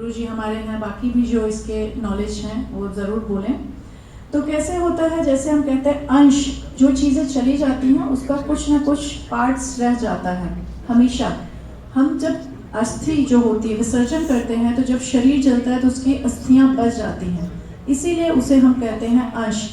गुरुजी हमारे हैं, बाकी भी जो इसके नॉलेज हैं वो ज़रूर बोलें। तो कैसे होता है, जैसे हम कहते हैं अंश, जो चीज़ें चली जाती हैं उसका कुछ ना कुछ पार्ट्स रह जाता है हमेशा। हम जब अस्थि जो होती है विसर्जन करते हैं तो जब शरीर जलता है तो उसकी अस्थियां बच जाती हैं, इसीलिए उसे हम कहते हैं अंश।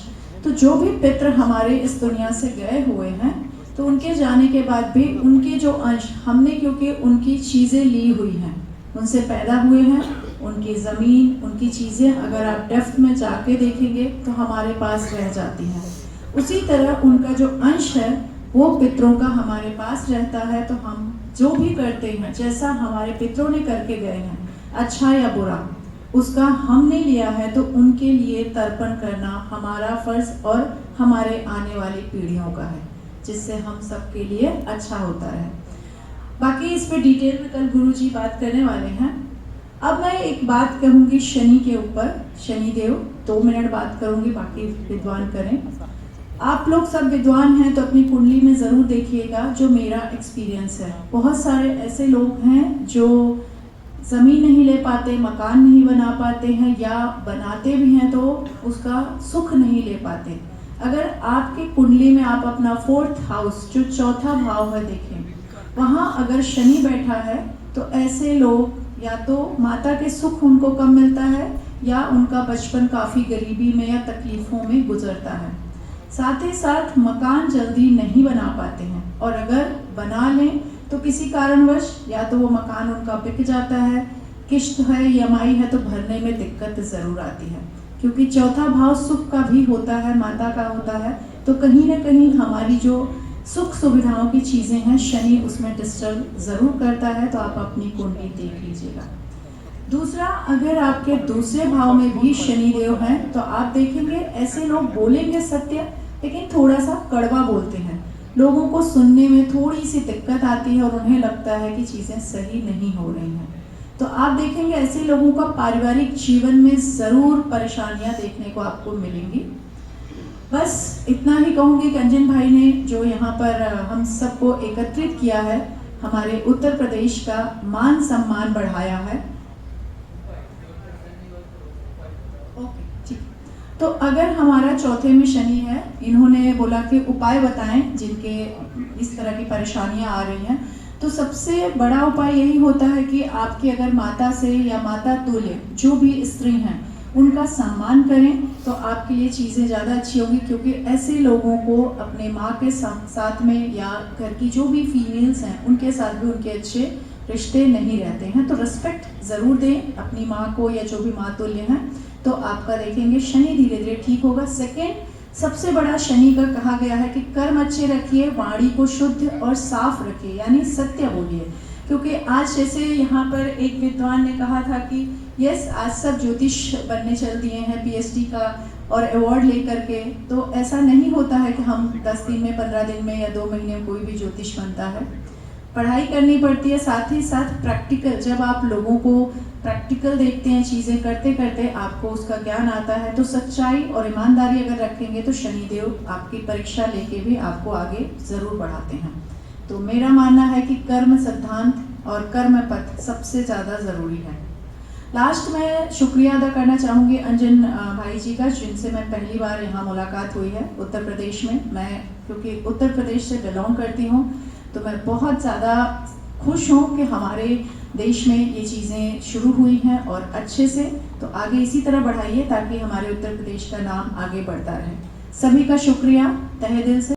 तो जो भी पितृ हमारे इस दुनिया से गए हुए हैं तो उनके जाने के बाद भी उनके जो अंश हमने, क्योंकि उनकी चीज़ें ली हुई हैं, उनसे पैदा हुए हैं, उनकी ज़मीन, उनकी चीज़ें अगर आप डेप्थ में जाके देखेंगे तो हमारे पास रह जाती हैं। उसी तरह उनका जो अंश है वो पितरों का हमारे पास रहता है। तो हम जो भी करते हैं, जैसा हमारे पितरों ने करके गए हैं, अच्छा या बुरा, उसका हमने लिया है तो उनके लिए तर्पण करना हमारा फर्ज और हमारे आने वाली पीढ़ियों का है, जिससे हम सबके लिए अच्छा होता है। बाकी इस पे डिटेल में कल गुरुजी बात करने वाले हैं। अब मैं एक बात कहूँगी शनि के ऊपर। शनिदेव 2 मिनट बात करूँगी, बाकी विद्वान करें। आप लोग सब विद्वान हैं तो अपनी कुंडली में ज़रूर देखिएगा। जो मेरा एक्सपीरियंस है, बहुत सारे ऐसे लोग हैं जो ज़मीन नहीं ले पाते, मकान नहीं बना पाते हैं, या बनाते भी हैं तो उसका सुख नहीं ले पाते। अगर आपकी कुंडली में आप अपना 4th हाउस, जो चौथा भाव है, देखें, वहाँ अगर शनि बैठा है तो ऐसे लोग या तो माता के सुख उनको कम मिलता है या उनका बचपन काफ़ी गरीबी में या तकलीफ़ों में गुजरता है। साथ ही साथ मकान जल्दी नहीं बना पाते हैं, और अगर बना लें तो किसी कारणवश या तो वो मकान उनका बिक जाता है, किश्त है, EMI है, तो भरने में दिक्कत ज़रूर आती है। क्योंकि चौथा भाव सुख का भी होता है, माता का होता है, तो कहीं ना कहीं हमारी जो सुख सुविधाओं की चीज़ें हैं शनि उसमें डिस्टर्ब ज़रूर करता है। तो आप अपनी कुंडली देख लीजिएगा। दूसरा, अगर आपके दूसरे भाव में भी शनिदेव हैं तो आप देखेंगे ऐसे लोग बोलेंगे सत्य, लेकिन थोड़ा सा कड़वा बोलते हैं, लोगों को सुनने में थोड़ी सी दिक्कत आती है और उन्हें लगता है कि चीज़ें सही नहीं हो रही हैं। तो आप देखेंगे ऐसे लोगों का पारिवारिक जीवन में ज़रूर परेशानियां देखने को आपको मिलेंगी। बस इतना ही कहूँगी कि अंजन भाई ने जो यहाँ पर हम सबको एकत्रित किया है, हमारे उत्तर प्रदेश का मान सम्मान बढ़ाया है। तो अगर हमारा चौथे में शनि है, इन्होंने बोला कि उपाय बताएं जिनके इस तरह की परेशानियां आ रही हैं। तो सबसे बड़ा उपाय यही होता है कि आपकी अगर माता से या माता तुल्य जो भी स्त्री हैं उनका सम्मान करें तो आपके लिए चीज़ें ज़्यादा अच्छी होगी। क्योंकि ऐसे लोगों को अपने माँ के साथ में या घर की जो भी फीमेल्स हैं उनके साथ भी उनके अच्छे रिश्ते नहीं रहते हैं। तो रिस्पेक्ट ज़रूर दें अपनी माँ को या जो भी मातुल्य हैं, तो आपका देखेंगे शनि धीरे धीरे ठीक होगा। सेकेंड, सबसे बड़ा शनि का कहा गया है कि कर्म अच्छे रखिए, वाणी को शुद्ध और साफ रखिए, यानी सत्य बोलिए। क्योंकि आज जैसे यहाँ पर एक विद्वान ने कहा था कि यस, आज सब ज्योतिष बनने चल दिए हैं PhD का और अवार्ड लेकर के, तो ऐसा नहीं होता है कि हम 10 दिन में, 15 दिन में या 2 महीने में कोई भी ज्योतिष बनता है। पढ़ाई करनी पड़ती है, साथ ही साथ प्रैक्टिकल, जब आप लोगों को प्रैक्टिकल देखते हैं, चीज़ें करते करते आपको उसका ज्ञान आता है। तो सच्चाई और ईमानदारी अगर रखेंगे तो शनिदेव आपकी परीक्षा लेके भी आपको आगे ज़रूर बढ़ाते हैं। तो मेरा मानना है कि कर्म सिद्धांत और कर्म पथ सबसे ज़्यादा ज़रूरी है। लास्ट में शुक्रिया अदा करना चाहूँगी अंजन भाई जी का, जिनसे मैं पहली बार यहाँ मुलाकात हुई है उत्तर प्रदेश में। मैं क्योंकि उत्तर प्रदेश से बिलोंग करती हूँ तो मैं बहुत ज़्यादा खुश हूँ कि हमारे देश में ये चीज़ें शुरू हुई हैं और अच्छे से। तो आगे इसी तरह बढ़ाइए ताकि हमारे उत्तर प्रदेश का नाम आगे बढ़ता रहे। सभी का शुक्रिया तहे दिल से।